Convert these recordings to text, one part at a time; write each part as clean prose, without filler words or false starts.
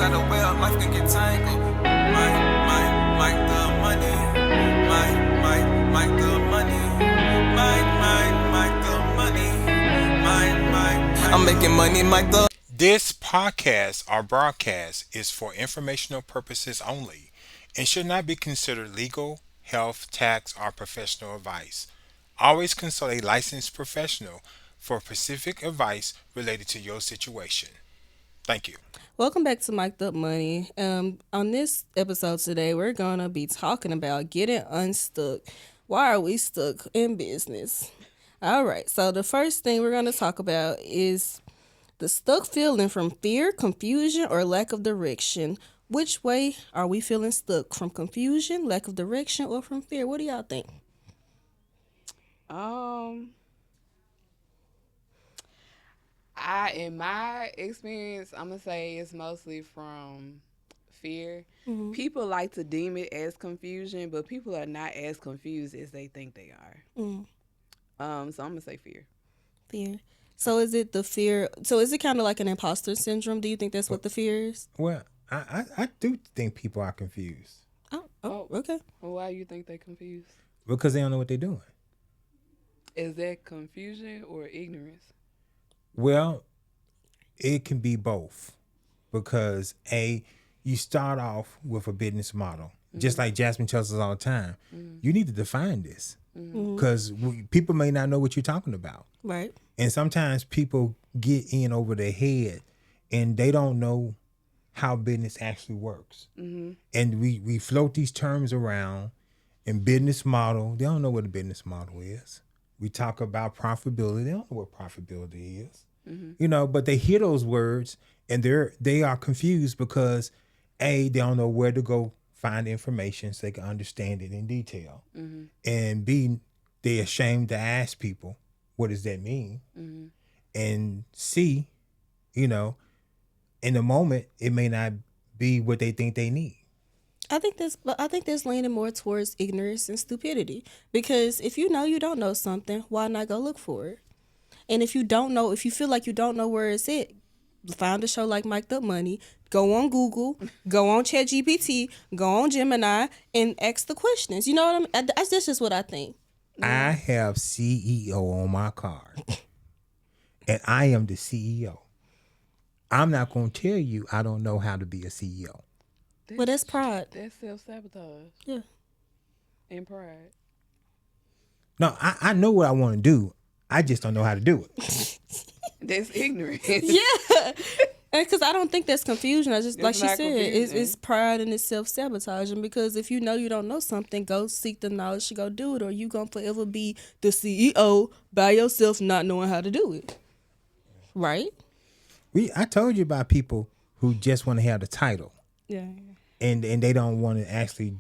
inside a well, life can get tangled. Might the money. Might the money. Might the money. I'm making money, Mike the. This podcast or broadcast is for informational purposes only and should not be considered legal, health, tax, or professional advice. Always consult a licensed professional for specific advice related to your situation. Thank you. Welcome back to Mic'd Up Money. On this episode today, we're gonna be talking about getting unstuck. Why are we stuck in business? All right. So the first thing we're gonna talk about is the stuck feeling from fear, confusion, or lack of direction. Which way are we feeling stuck? From confusion, lack of direction, or from fear? What do y'all think? In my experience, I'm gonna say it's mostly from fear. Mm-hmm. People like to deem it as confusion, but people are not as confused as they think they are. So I'm gonna say fear. Fear. So is it the fear? So is it kind of like an imposter syndrome? Do you think that's what the fear is? Well, I do think people are confused Oh, okay. Well, why do you think they're confused? because they don't know what they're doing. Is that confusion or ignorance? Well, it can be both because you start off with a business model, just like Jasmine tells us all the time. You need to define this because people may not know what you're talking about. Right. And sometimes people get in over their head and they don't know how business actually works. And we float these terms around and business model. They don't know what a business model is. We talk about profitability. They don't know what profitability is. But they hear those words and they are confused because A, they don't know where to go find information so they can understand it in detail. And B, they're ashamed to ask people, what does that mean? And C, in the moment, it may not be what they think they need. I think that's leaning more towards ignorance and stupidity. Because if you know you don't know something, why not go look for it? And if you feel like you don't know where it's at, find a show like Mic'd Up Money, go on Google, go on ChatGPT, go on Gemini, and ask the questions. You know what I mean? That's just what I think. I have CEO on my card, and I am the CEO. I'm not going to tell you I don't know how to be a CEO. Well, that's pride. That's self-sabotage. Yeah. And pride. No, I know what I want to do. I just don't know how to do it. That's ignorance. Yeah. Because I don't think that's confusion. I just, It's like she not said, confusion. it's pride and it's self-sabotaging. Because if you know you don't know something, go seek the knowledge to go do it, or you going to forever be the CEO by yourself not knowing how to do it. Right? I told you about people who just want to have the title. Yeah. And they don't want to actually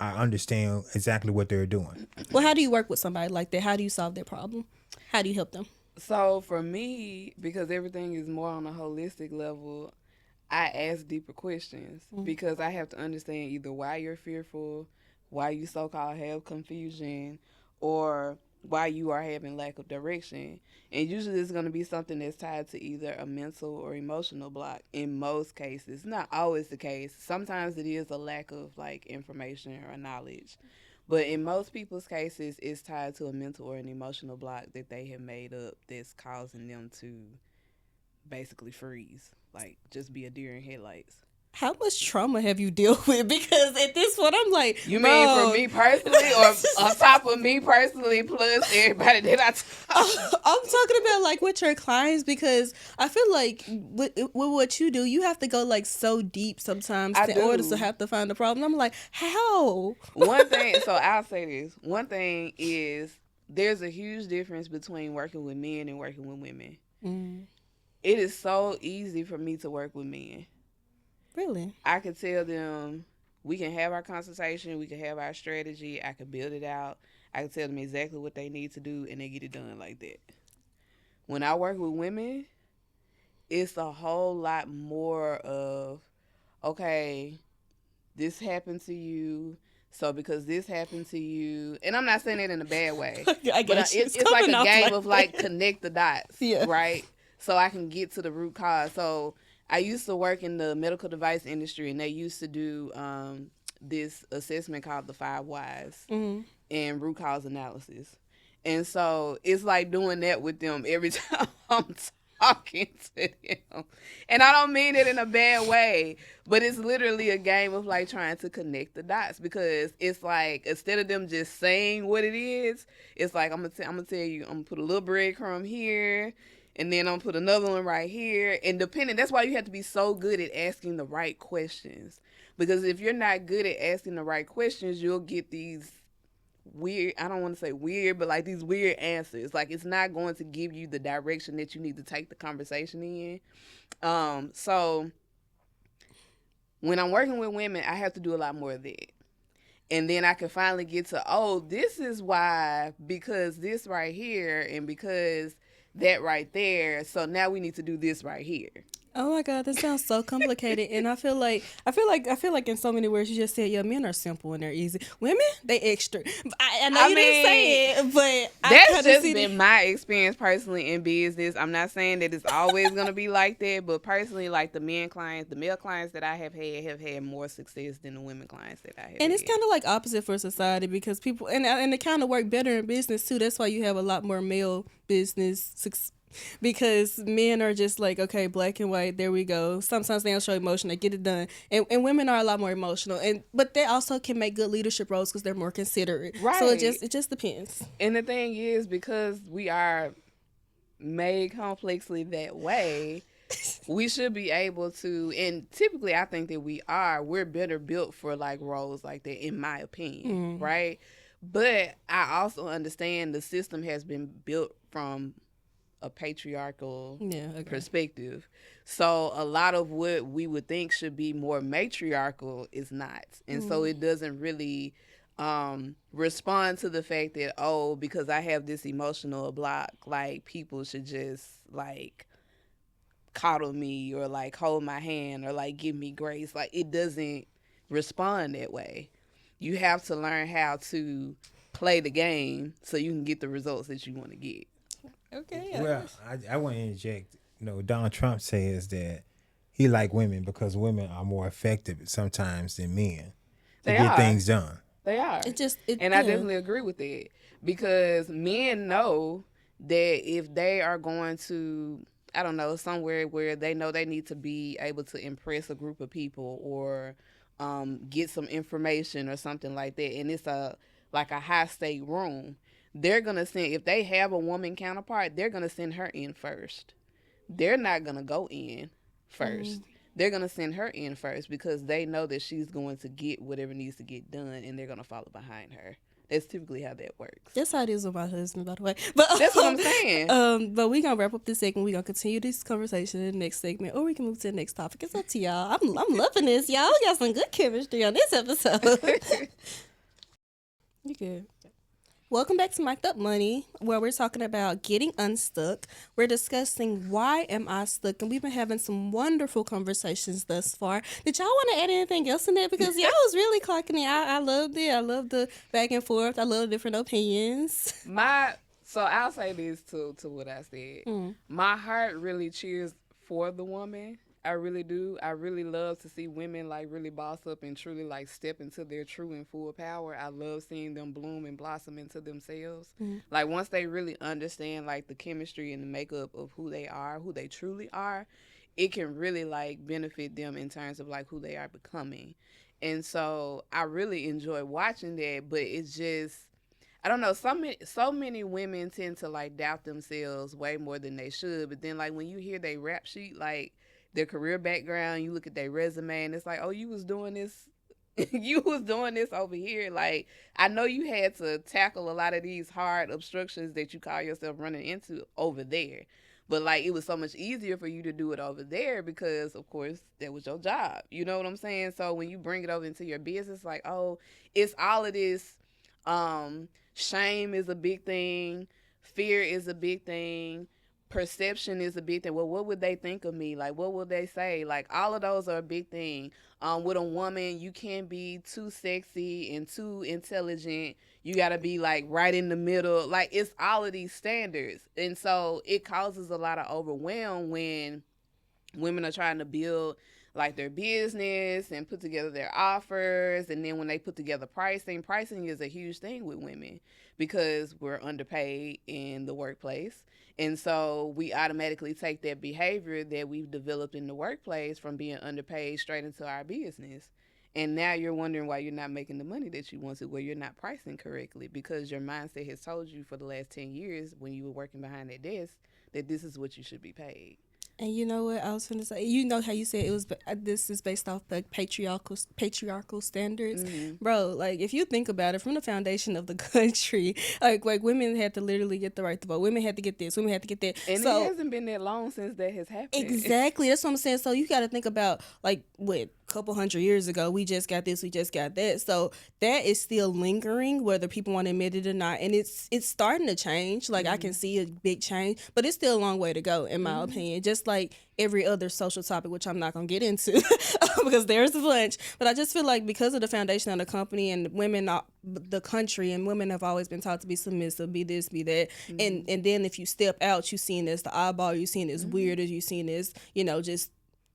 understand exactly what they're doing. Well, how do you work with somebody like that? How do you solve their problem? How do you help them? So for me, because everything is more on a holistic level, I ask deeper questions because I have to understand either why you're fearful, why you so-called have confusion, or why you are having lack of direction. And usually it's going to be something that's tied to either a mental or emotional block in most cases. Not always the case. Sometimes it is a lack of information or knowledge. But in most people's cases, it's tied to a mental or an emotional block that they have made up that's causing them to basically freeze, just be a deer in headlights. How much trauma have you dealt with? Because at this point, I'm like, you mean for me personally, or on top of me personally, plus everybody that I'm talking about with your clients, because I feel like with what you do, you have to go so deep sometimes in order to have to find the problem. I'm like, how? One thing, so I'll say this. One thing is there's a huge difference between working with men and working with women. It is so easy for me to work with men. Really? I could tell them we can have our consultation, we can have our strategy, I can build it out, I can tell them exactly what they need to do, and they get it done like that. When I work with women, it's a whole lot more of, okay, this happened to you, so because this happened to you, and I'm not saying that in a bad way, I guess it's like a game of connect the dots, right? So I can get to the root cause. So I used to work in the medical device industry, and they used to do this assessment called the 5 Whys and root cause analysis. And so it's like doing that with them every time I'm talking to them. And I don't mean it in a bad way, but it's literally a game of like trying to connect the dots, because it's like instead of them just saying what it is, it's like I'm gonna tell you, I'm gonna put a little breadcrumb here, and then I'm gonna put another one right here. And depending, that's why you have to be so good at asking the right questions. Because if you're not good at asking the right questions, you'll get these weird, I don't want to say weird, but like these weird answers. Like it's not going to give you the direction that you need to take the conversation in. So when I'm working with women, I have to do a lot more of that. And then I can finally get to, oh, this is why, because this right here and because that right there. So now we need to do this right here. Oh my God, that sounds so complicated, and I feel like in so many words you just said, yeah, men are simple and they're easy. Women, they extra. I know you didn't say it, but that's just been my experience personally in business. I'm not saying that it's always gonna be like that, but personally, like the male clients that I have had more success than the women clients that I have. And it's kind of like opposite for society, because people and they kind of work better in business too. That's why you have a lot more male business success. Because men are just like, okay, black and white, there we go. Sometimes they don't show emotion, they get it done. And women are a lot more emotional, but they also can make good leadership roles because they're more considerate. Right. So it just depends. And the thing is, because we are made complexly that way, we should be able to, and typically I think that we're better built for like roles like that, in my opinion, right? But I also understand the system has been built from a patriarchal perspective. So a lot of what we would think should be more matriarchal is not. And so it doesn't really respond to the fact that, oh, because I have this emotional block, like people should just like coddle me or like hold my hand or like give me grace. Like it doesn't respond that way. You have to learn how to play the game so you can get the results that you want to get. Okay. Well, I want to interject. Donald Trump says that he like women because women are more effective sometimes than men to get things done. They are. I definitely agree with that, because men know that if they are going to, I don't know, somewhere where they know they need to be able to impress a group of people or get some information or something like that, and it's a high stake room, they're going to send, if they have a woman counterpart, they're going to send her in first. They're not going to go in first. They're going to send her in first because they know that she's going to get whatever needs to get done, and they're going to follow behind her. That's typically how that works. That's how it is with my husband, by the way. But that's what I'm saying. But we're going to wrap up this segment. We're going to continue this conversation in the next segment, or we can move to the next topic. It's up to y'all. I'm loving this, y'all. We got some good chemistry on this episode. You good. Welcome back to Mic'd Up Money, where we're talking about getting unstuck. We're discussing why am I stuck, and we've been having some wonderful conversations thus far. Did y'all want to add anything else in there? Because y'all was really clocking it. I loved it. I loved the back and forth. I love the different opinions. So I'll say this to what I said. My heart really cheers for the woman. I really do. I really love to see women like really boss up and truly like step into their true and full power. I love seeing them bloom and blossom into themselves. Like once they really understand like the chemistry and the makeup of who they are, who they truly are, it can really like benefit them in terms of like who they are becoming. And so I really enjoy watching that, but it's just, I don't know, so many women tend to like doubt themselves way more than they should. But then like when you hear they rap sheet, like their career background, you look at their resume and it's like, oh, you was doing this over here. Like, I know you had to tackle a lot of these hard obstructions that you call yourself running into over there. But like, it was so much easier for you to do it over there because, of course, that was your job. You know what I'm saying? So when you bring it over into your business, like, oh, it's all of this. Shame is a big thing. Fear is a big thing. Perception is a big thing. Well, what would they think of me? Like, what would they say? Like, all of those are a big thing. With a woman, you can't be too sexy and too intelligent. You got to be, like, right in the middle. Like, it's all of these standards. And so it causes a lot of overwhelm when Women are trying to build like their business and put together their offers, and then when they put together pricing is a huge thing with women because we're underpaid in the workplace. And so we automatically take that behavior that we've developed in the workplace from being underpaid straight into our business. And now you're wondering why you're not making the money that you want to, where you're not pricing correctly, because your mindset has told you for the last 10 years when you were working behind that desk that this is what you should be paid. And you know what I was going to say? You know how you said it was this is based off the patriarchal standards, bro. Like if you think about it, from the foundation of the country, like women had to literally get the right to vote. Women had to get this. Women had to get that. And so it hasn't been that long since that has happened. exactly, that's what I'm saying. So you got to think about like what couple hundred years ago we just got this, we just got that. So that is still lingering, whether people want to admit it or not, and it's starting to change. Like I can see a big change, but it's still a long way to go in my opinion, just like every other social topic, which I'm not gonna get into because there's a bunch. But I just feel like because of the foundation of the company and women are the country, and women have always been taught to be submissive, be this, be that, and then if you step out, you seen as the oddball, you seen as weird, as you seen as just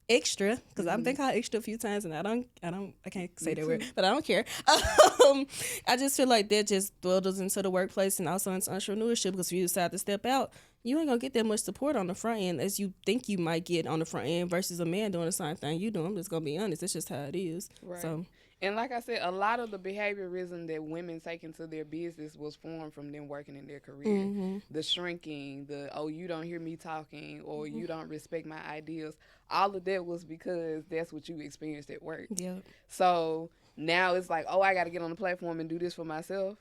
extra, because I've been called extra a few times, and I can't say that word, but I don't care. I just feel like that just dwindles into the workplace and also into entrepreneurship, because if you decide to step out, you ain't gonna get that much support on the front end as you think you might get on the front end versus a man doing the same thing you do. I'm just gonna be honest, it's just how it is. Right. So And like I said, a lot of the behaviorism that women take into their business was formed from them working in their career. The shrinking, you don't hear me talking, or you don't respect my ideas. All of that was because that's what you experienced at work. yeah, So now it's like, I got to get on the platform and do this for myself.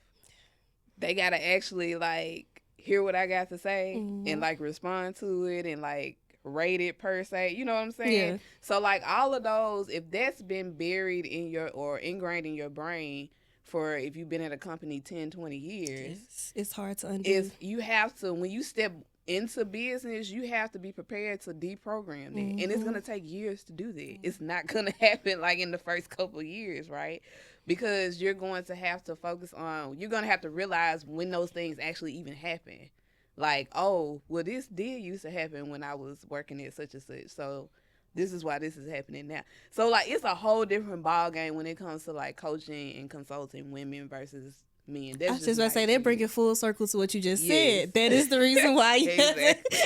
They got to actually like hear what I got to say and like respond to it and like rate it per se. You know what I'm saying? Yeah. So like all of those, if that's been buried in your or ingrained in your brain for if you've been at a company 10, 20 years, it's hard to undo. you have to, when you step into business, you have to be prepared to deprogram that. And it's going to take years to do that. It's not going to happen like in the first couple of years, right? Because you're going to have to focus on, you're going to have to realize when those things actually even happen. Like, this did used to happen when I was working at such and such. So this is why this is happening now. So like, it's a whole different ball game when it comes to like coaching and consulting women versus men. That's I was just about to say, they bring it full circle to what you just Yes. said. That is the reason why.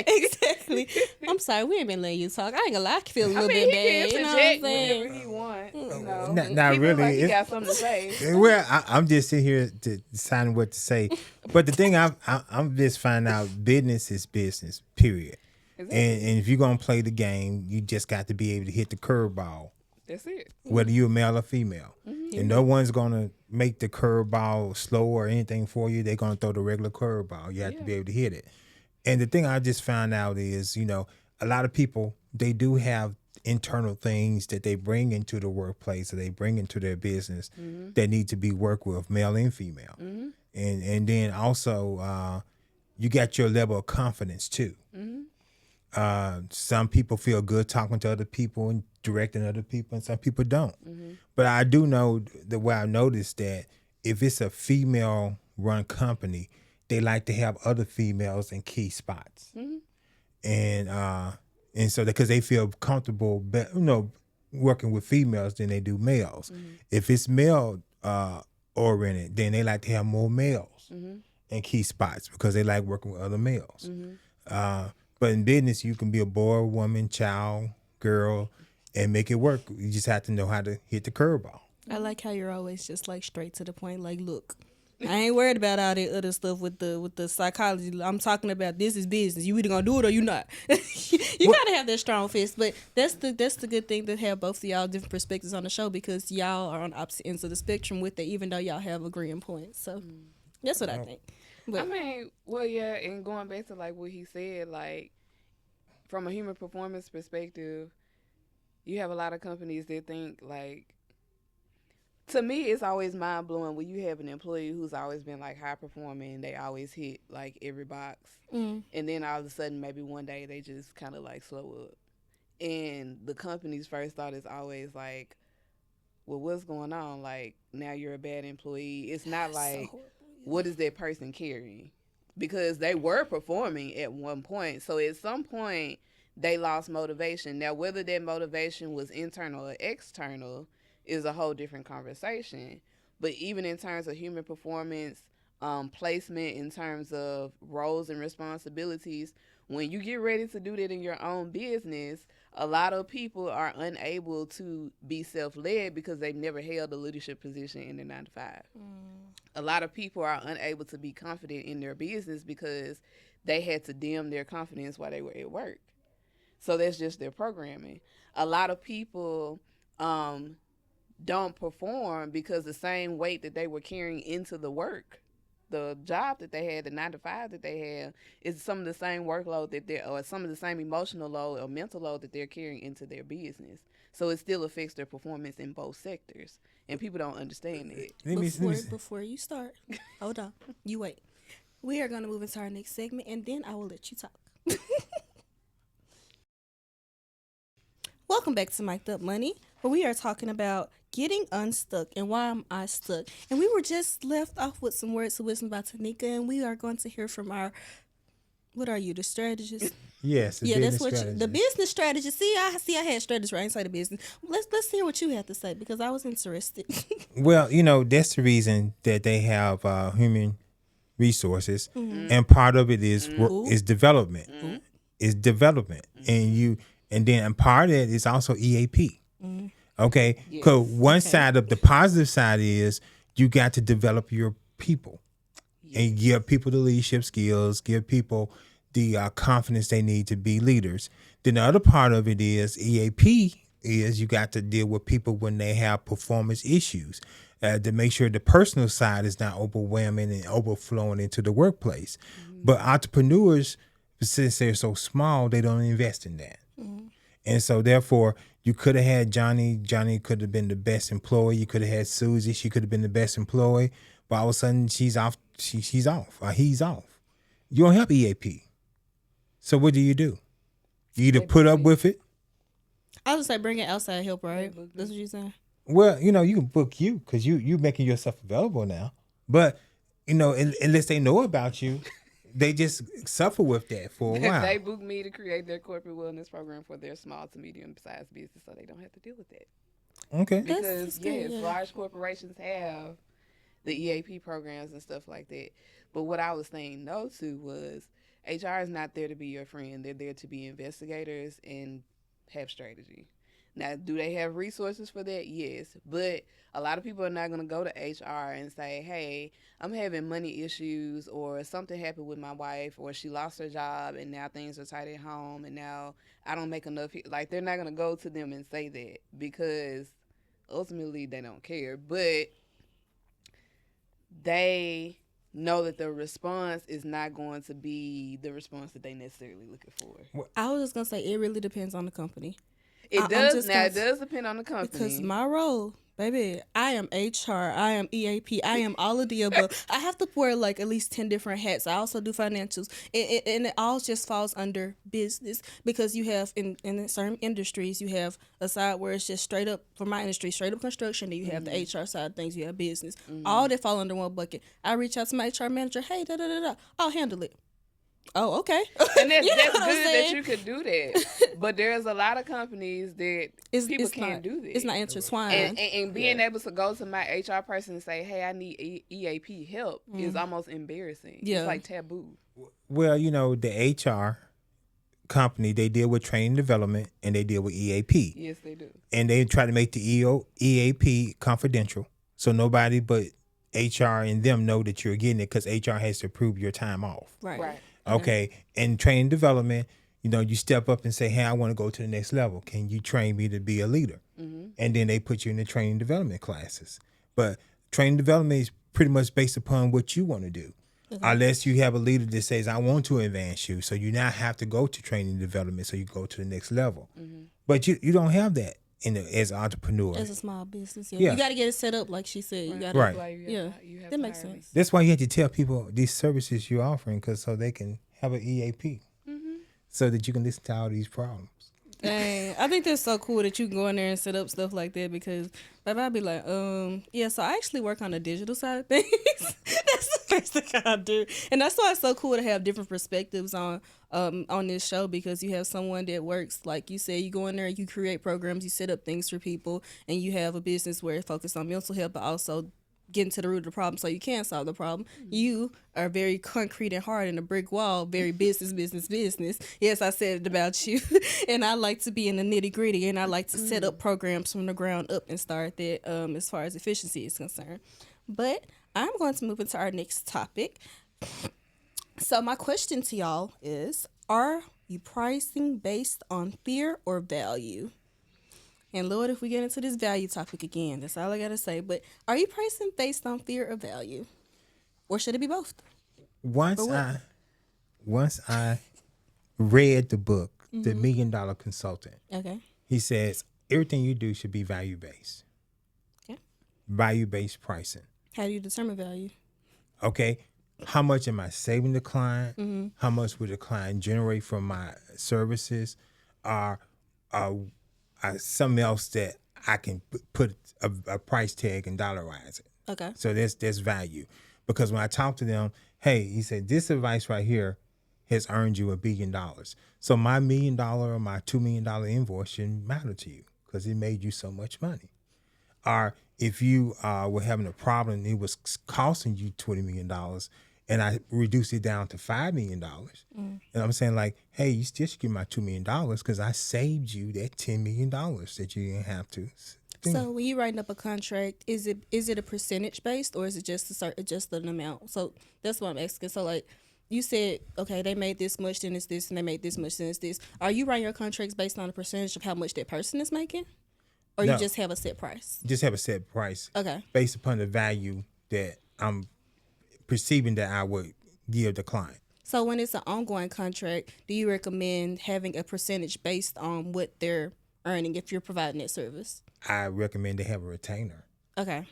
Exactly. I'm sorry, we ain't been letting you talk. I ain't gonna lie, I feel a I little mean, bit bad. he You can know what I'm interject saying? whenever he wants. You know, Not he feel really. Like he It's- got something to say. Well, I'm just sitting here to decide what to say. But the thing I'm just finding out, business is business, period. Exactly. And if you're gonna play the game, you just got to be able to hit the curveball, That's it. whether you're male or female. And no one's gonna make the curveball slow or anything for you. They're gonna throw the regular curveball. You have to be able to hit it. And the thing I just found out is, a lot of people, they do have internal things that they bring into the workplace or they bring into their business that need to be worked with, male and female. And then also you got your level of confidence too. Some people feel good talking to other people and directing other people, and some people don't. But I do know the way I noticed that if it's a female run company, they like to have other females in key spots. And so because they feel comfortable, working with females than they do males. If it's male oriented, then they like to have more males in key spots because they like working with other males. But in business, you can be a boy, woman, child, girl, and make it work. You just have to know how to hit the curveball. I like how you're always just like straight to the point. Like, look, I ain't worried about all that other stuff with the psychology. I'm talking about this is business. You either gonna do it or you not. You gotta have that strong fist. But that's the good thing to have both of y'all different perspectives on the show, because y'all are on opposite ends of the spectrum with it, even though y'all have agreeing points. So that's what I think. But I mean, well, yeah, and going back to like what he said, like from a human performance perspective, you have a lot of companies that think like, to me, it's always mind blowing when you have an employee who's always been like high performing. They always hit like every box, and then all of a sudden, maybe one day they just kind of like slow up. And the company's first thought is always like, well, what's going on? Like, now you're a bad employee. It's not like, what is that person carrying? Because they were performing at one point. So at some point, they lost motivation. Now, whether that motivation was internal or external is a whole different conversation. But even in terms of human performance, placement, in terms of roles and responsibilities, when you get ready to do that in your own business, a lot of people are unable to be self-led because they've never held a leadership position in their 9 to 5. A lot of people are unable to be confident in their business because they had to dim their confidence while they were at work. So that's just their programming. A lot of people don't perform because the same weight that they were carrying into the work, the job that they had, the 9 to 5 that they have, is some of the same workload that they're, or some of the same emotional load or mental load that they're carrying into their business. So it still affects their performance in both sectors, and people don't understand it. Before you start, hold on, you wait. We are going to move into our next segment, and then I will let you talk. Welcome back to Mic'd Up Money, where we are talking about getting unstuck and why am I stuck. And we were just left off with some words of wisdom about Tanika, and we are going to hear from our, what are you, the strategist? Yes, that's what the business strategist. I had strategists right inside the business. Let's hear what you have to say because I was interested. Well, that's the reason that they have human resources, and part of it is development. Is development, and then part of it is also EAP. Okay, because one side of the positive side is you got to develop your people and give people the leadership skills, give people the confidence they need to be leaders. Then the other part of it is EAP is you got to deal with people when they have performance issues to make sure the personal side is not overwhelming and overflowing into the workplace. But entrepreneurs, since they're so small, they don't invest in that. And so therefore, you could have had Johnny. Johnny could have been the best employee. You could have had Susie. She could have been the best employee. But all of a sudden, she's off. She's off. Or he's off. You don't have EAP. So what do? You either put up with it. I was like, bring it outside help, right? That's what you're saying. Well, you can book you because you making yourself available now. But unless they know about you, they just suffer with that for a while. They book me to create their corporate wellness program for their small to medium sized business, so they don't have to deal with that. Okay. Because large corporations have the EAP programs and stuff like that. But what I was saying no to was HR is not there to be your friend. They're there to be investigators and have strategy. Now, do they have resources for that? Yes. But a lot of people are not going to go to HR and say, hey, I'm having money issues, or something happened with my wife, or she lost her job and now things are tight at home and now I don't make enough. Like, they're not going to go to them and say that because ultimately they don't care. But they know that the response is not going to be the response that they necessarily looking for. I was just going to say it really depends on the company. It does. Now, it does depend on the company. Because my role, baby, I am HR, I am EAP, I am all of the above. I have to wear like at least 10 different hats. I also do financials. And it all just falls under business because you have, in certain industries, you have a side where it's just straight up, for my industry, straight up construction. Then you have the HR side of things, you have business. All that fall under one bucket. I reach out to my HR manager, hey, I'll handle it. Oh, okay. And that's good that you could do that. But there's a lot of companies that people can't do that. It's not intertwined. And being able to go to my HR person and say, hey, I need EAP help is almost embarrassing. Yeah. It's like taboo. Well, the HR company, they deal with training development and they deal with EAP. Yes, they do. And they try to make the EAP confidential. So nobody but HR and them know that you're getting it because HR has to approve your time off. Right. Okay, and training development, you step up and say, hey, I want to go to the next level. Can you train me to be a leader? And then they put you in the training development classes. But training development is pretty much based upon what you want to do. Unless you have a leader that says, I want to advance you. So you now have to go to training development so you go to the next level. But you don't have that as an entrepreneur. As a small business, You got to get it set up, like she said. You gotta, that makes sense. That's why you have to tell people these services you're offering, so they can have an EAP, so that you can listen to all these problems. Dang, I think that's so cool that you can go in there and set up stuff like that because baby, I'd be like, yeah, so I actually work on the digital side of things. That's the first thing I do. And that's why it's so cool to have different perspectives on this show because you have someone that works, like you said, you go in there, you create programs, you set up things for people, and you have a business where it's focused on mental health, but also getting to the root of the problem so you can solve the problem. You are very concrete and hard in a brick wall, very business. Yes, I said it about you. And I like to be in the nitty gritty and I like to set up programs from the ground up and start that as far as efficiency is concerned. But I'm going to move into our next topic. So my question to y'all is, are you pricing based on fear or value? And Lord, if we get into this value topic again, that's all I gotta say. But are you pricing based on fear or value, or should it be both? Once what? I read the book, The $1 Million Consultant, Okay. he says everything you do should be value based. Okay. Value based pricing. How do you determine value? Okay. How much am I saving the client? How much would the client generate from my services? Or something else that I can put a price tag and dollarize it. Okay. So there's value. Because when I talk to them, hey, he said, this advice right here has earned you $1 billion. So my $1 million or my $2 million invoice shouldn't matter to you because it made you so much money. Or if you were having a problem, it was costing you $20 million and I reduced it down to $5 million. And I'm saying like, hey, you still should give my $2 million because I saved you that $10 million that you didn't have to. So when you're writing up a contract, is it a percentage based or is it just an amount? So that's what I'm asking. So like you said, okay, they made this much, then it's this, and they made this much, then it's this. Are you writing your contracts based on a percentage of how much that person is making? Or No. you just have a set price? Just have a set price. Okay. Based upon the value that I'm perceiving that I would give the client. So when it's an ongoing contract, do you recommend having a percentage based on what they're earning if you're providing that service? I recommend they have a retainer. Okay.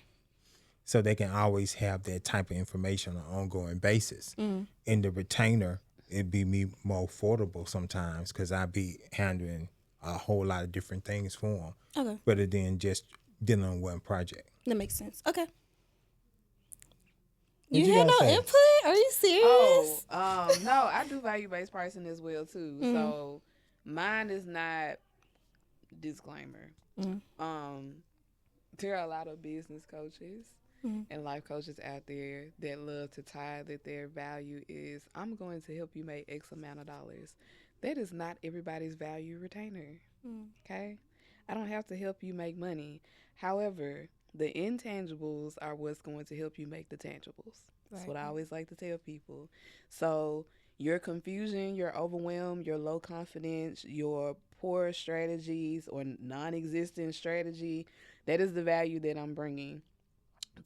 So they can always have that type of information on an ongoing basis. In the retainer, it'd be me more affordable sometimes because I'd be handling a whole lot of different things for them. Okay. Rather than just dealing on one project. That makes sense. Okay. What You you had gotta no say? input? Are you serious? No, I do value-based pricing as well too. So mine is not disclaimer. There are a lot of business coaches and life coaches out there that love to tie that their value is, I'm going to help you make X amount of dollars. That is not everybody's value retainer. Okay? I don't have to help you make money. However, the intangibles are what's going to help you make the tangibles. That's what I always like to tell people. So your confusion, your overwhelm, your low confidence, your poor strategies or non-existent strategy, that is the value that I'm bringing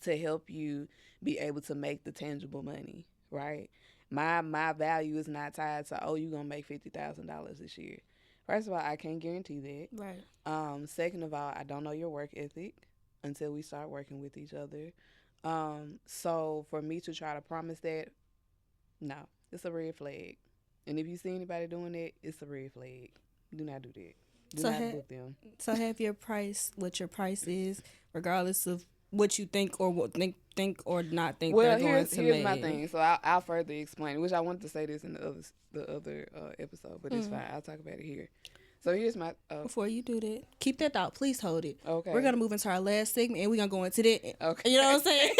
to help you be able to make the tangible money, right? My value is not tied to, oh, you're going to make $50,000 this year. First of all, I can't guarantee that. Right. Second of all, I don't know your work ethic until we start working with each other. So for me to try to promise that, no, it's a red flag. And if you see anybody doing that, it's a red flag. Do not do that. Do not book them. So have your price, what your price is, regardless of what you think or what think or not think Well, they're going to here's make. my thing. So I'll further explain, which I wanted to say this in the other episode, but it's fine. I'll talk about it here. So here's my. Before you do that, keep that thought. Please hold it. Okay. We're gonna move into our last segment, and we're gonna go into that. Okay. You know what I'm saying?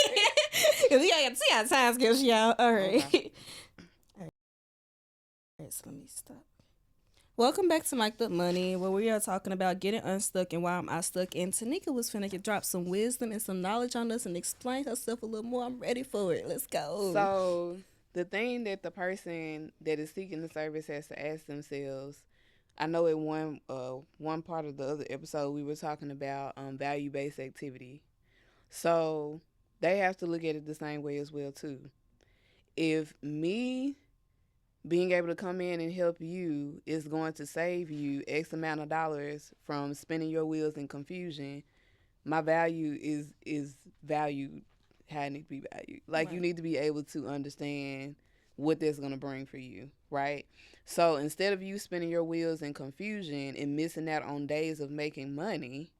'Cause we got see how time skills, y'all. All right. Okay. All right. So let me stop. Welcome back to Mic'd Up Money, where we are talking about getting unstuck and why I'm unstuck. And Tanika was finna drop some wisdom and some knowledge on us and explain herself a little more. I'm ready for it. Let's go. So the thing that the person that is seeking the service has to ask themselves, I know in one part of the other episode we were talking about value-based activity. So they have to look at it the same way as well too. If me being able to come in and help you is going to save you X amount of dollars from spinning your wheels in confusion, my value is valued how it needs to be valued. Like, you need to be able to understand what that's going to bring for you, right? So instead of you spinning your wheels in confusion and missing out on days of making money,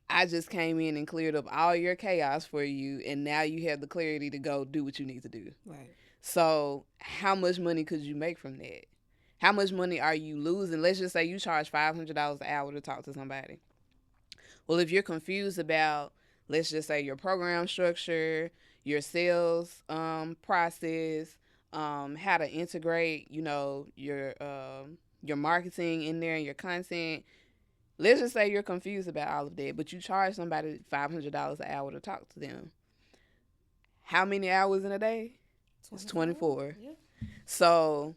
I just came in and cleared up all your chaos for you, and now you have the clarity to go do what you need to do. Right. So how much money could you make from that? How much money are you losing? Let's just say you charge $500 an hour to talk to somebody. Well, if you're confused about, let's just say, your program structure, your sales process, how to integrate, your marketing in there and your content. Let's just say you're confused about all of that, but you charge somebody $500 an hour to talk to them. How many hours in a day? It's 24. Yeah. So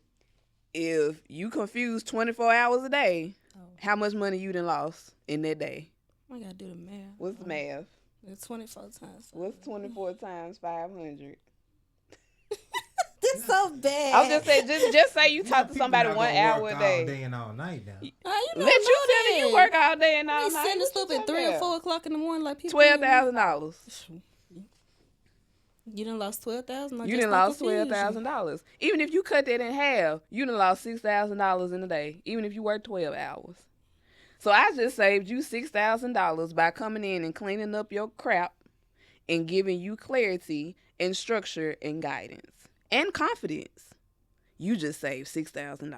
if you confuse 24 hours a day, how much money you done lost in that day? I gotta do the math. What's the math? It's 24 times. What's 24 times 500? This so bad. I was just saying, just say you talk to somebody 1 hour a day. All day and all night now. You Let you tell you work all day and all You night. sitting What stuff you at 3 talking or about? 4 o'clock in the morning like people. $12,000. You done lost $12,000. You done lost $12,000. Even if you cut that in half, you done lost $6,000 in a day. Even if you work 12 hours. So I just saved you $6,000 by coming in and cleaning up your crap and giving you clarity and structure and guidance and confidence. You just saved $6,000.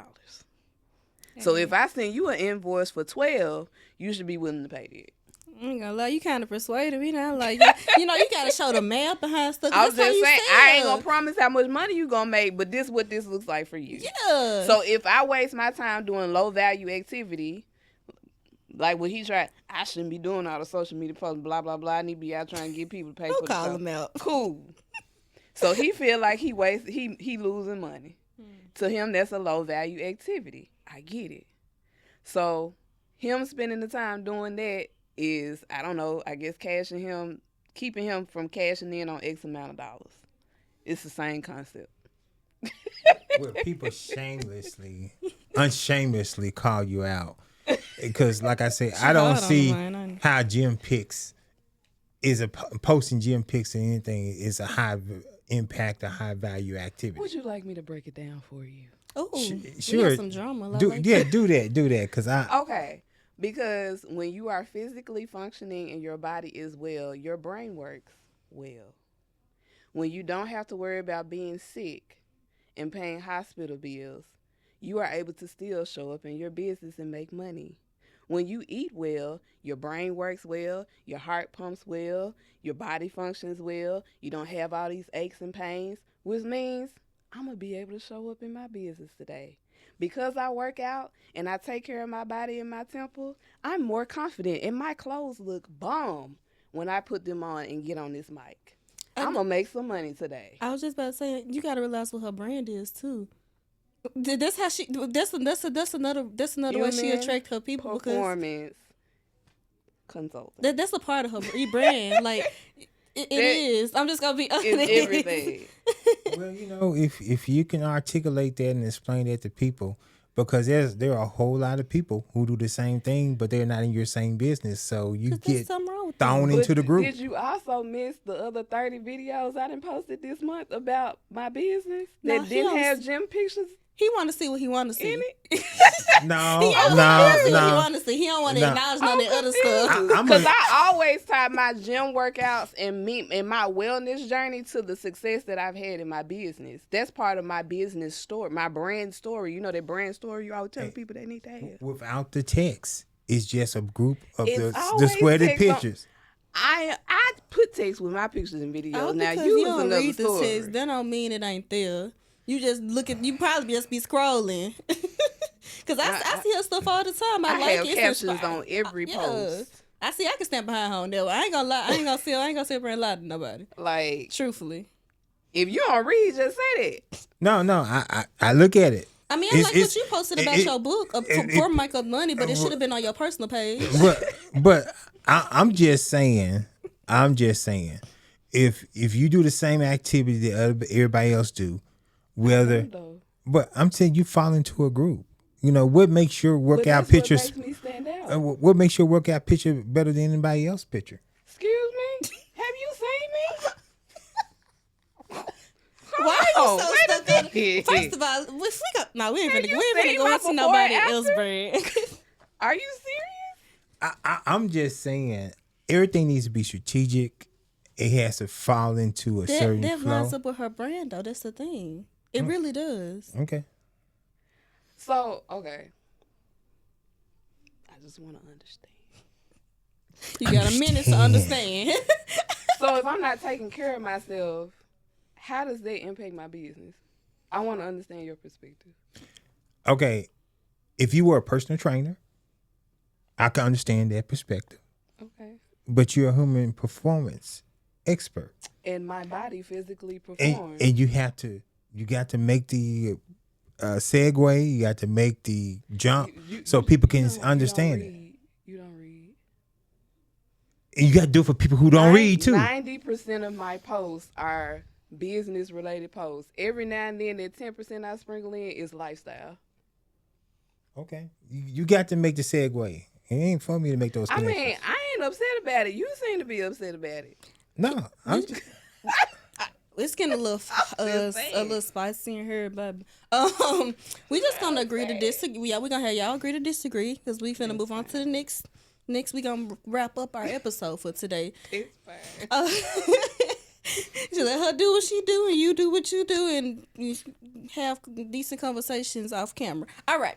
So if I send you an invoice for 12, you should be willing to pay that. I ain't gonna lie, you kind of persuaded me now. Like, you gotta show the math behind stuff. I was That's how just you saying, I ain't sell. gonna promise how much money you gonna make, but this what this looks like for you. Yeah. So if I waste my time doing low value activity, like what he tried, I shouldn't be doing all the social media posts, blah, blah, blah. I need to be out trying to get people to pay Don't for the call stuff. him out. Cool. So he feel like he losing money. To him, that's a low value activity. I get it. So him spending the time doing that is, I don't know, I guess keeping him from cashing in on X amount of dollars. It's the same concept. Where people unshamelessly call you out. Because, like I said, I don't see how gym pics posting gym pics or anything is a high impact, a high value activity. Would you like me to break it down for you? Oh, sure. We got some drama. Do that. Because Okay. Because when you are physically functioning and your body is well, your brain works well. When you don't have to worry about being sick and paying hospital bills, you are able to still show up in your business and make money. When you eat well, your brain works well, your heart pumps well, your body functions well, you don't have all these aches and pains, which means I'm going to be able to show up in my business today. Because I work out and I take care of my body and my temple, I'm more confident and my clothes look bomb when I put them on and get on this mic. I'm going to make some money today. I was just about to say, you got to realize what her brand is too. That's how she. That's another way she attract her people. Performance consultant. That's a part of her brand. Like it is. I'm just gonna be honest. It's everything. Well, if you can articulate that and explain that to people, because there are a whole lot of people who do the same thing, but they're not in your same business, so you get thrown into the group. Did you also miss the other 30 videos I done posted this month about my business that didn't have gym pictures? He want to see what he want to see. No. He want to see. He don't want to acknowledge none of the other stuff. Because I always tie my gym workouts and my wellness journey to the success that I've had in my business. That's part of my business story, my brand story. You know that brand story you always tell people they need to have. Without the text, it's just a group of the sweated pictures. I put text with my pictures and videos. Now you was don't another read story. the text, that don't mean it ain't there. You just look at. You probably just be scrolling. Cause I see her stuff all the time. I like have it. captions on every post. I see. I can stand behind her on that. I ain't gonna lie. I ain't gonna sit up here and lie to nobody. Like, truthfully, if you don't read, just say that. No. I look at it. I mean, I like what you posted about your book for Michael Money, but it should have been on your personal page. But I'm just saying. If you do the same activity that everybody else do. But I'm saying you fall into a group. What makes your workout picture? What makes me stand out? What makes your workout picture better than anybody else's picture? Excuse me? Have you seen me? Why are on. so Wait stuck a on it. First minute. of all, we ain't Man, finna, you we ain't finna seen go my into before nobody and else after? brand. Are you serious? I'm just saying everything needs to be strategic. It has to fall into a that certain that lines flow. up with her brand though. That's the thing. It really does. Okay. So, okay. I just want to understand. You got a minute to understand. So, if I'm not taking care of myself, how does that impact my business? I want to understand your perspective. Okay. If you were a personal trainer, I can understand that perspective. Okay. But you're a human performance expert. And my body physically And, performs. and you got to make the segue, you got to make the jump so people can understand it. You don't read. And you got to do it for people who don't read too. 90% of my posts are business related posts. Every now and then, that 10% I sprinkle in is lifestyle. Okay. You got to make the segue. It ain't for me to make those I connections. mean, I ain't upset about it. You seem to be upset about it. No, I'm just, It's getting a little spicy in here, but we just gonna agree to disagree. Yeah, we gonna have y'all agree to disagree because we finna move on to the next. Next, we gonna wrap up our episode for today. It's fine. Just let her do what she do, and you do what you do, and you have decent conversations off camera. All right.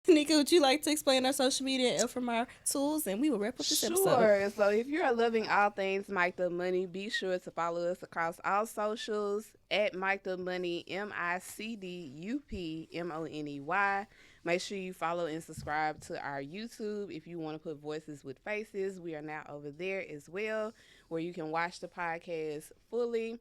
Nika, would you like to explain our social media and from our tools, and we will wrap up this episode. Sure. So if you're loving all things Mic'd Up Money, be sure to follow us across all socials at Mic'd Up Money, MICDUPMONEY. Make sure you follow and subscribe to our YouTube. If you want to put voices with faces, we are now over there as well, where you can watch the podcast fully.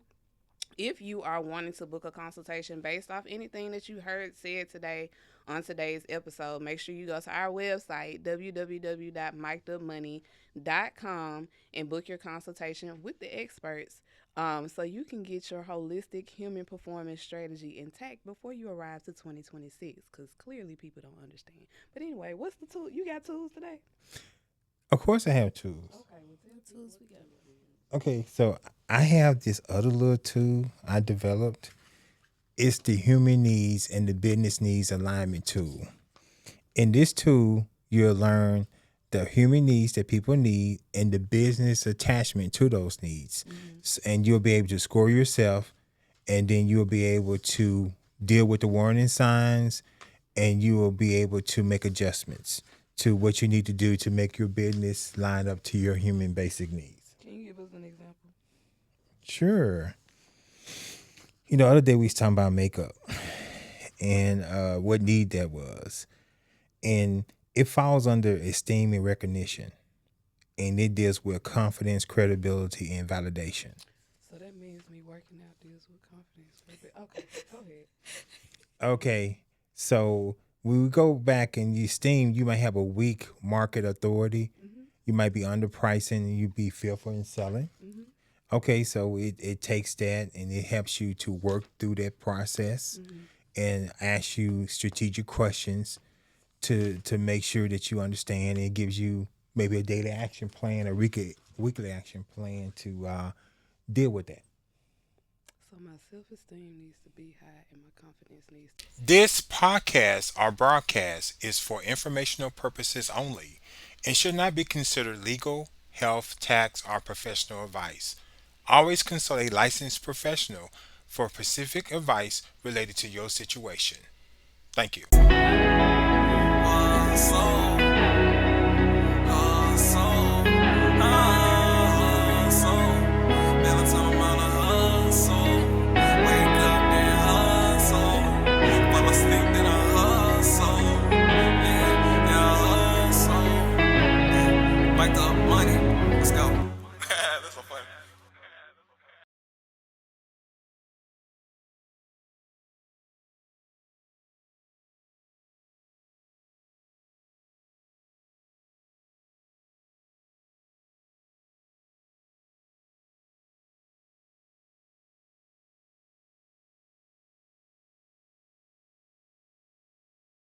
If you are wanting to book a consultation based off anything that you heard said today on today's episode, make sure you go to our website, www.mic'dupmoney.com, and book your consultation with the experts so you can get your holistic human performance strategy intact before you arrive to 2026, because clearly people don't understand. But anyway, what's the tool? You got tools today? of course I have tools. Okay, what Tools we got. Okay, so I have this other little tool I developed. It's the human needs and the business needs alignment tool. In this tool, you'll learn the human needs that people need and the business attachment to those needs. And you'll be able to score yourself, and then you'll be able to deal with the warning signs, and you will be able to make adjustments to what you need to do to make your business line up to your human basic needs. Can you give us an example? Sure. You know, the other day we was talking about makeup and what need that was. And it falls under esteem and recognition. And it deals with confidence, credibility, and validation. So that means me working out deals with confidence. Okay, go ahead. Okay. So when we go back and you esteem, you might have a weak market authority. You might be underpricing and you be fearful in selling. Okay, so it takes that and it helps you to work through that process and ask you strategic questions to make sure that you understand. It gives you maybe a daily action plan, a weekly action plan to deal with that. So my self-esteem needs to be high and my confidence needs to... This podcast or broadcast is for informational purposes only and should not be considered legal, health, tax, or professional advice. Always consult a licensed professional for specific advice related to your situation. Thank you. So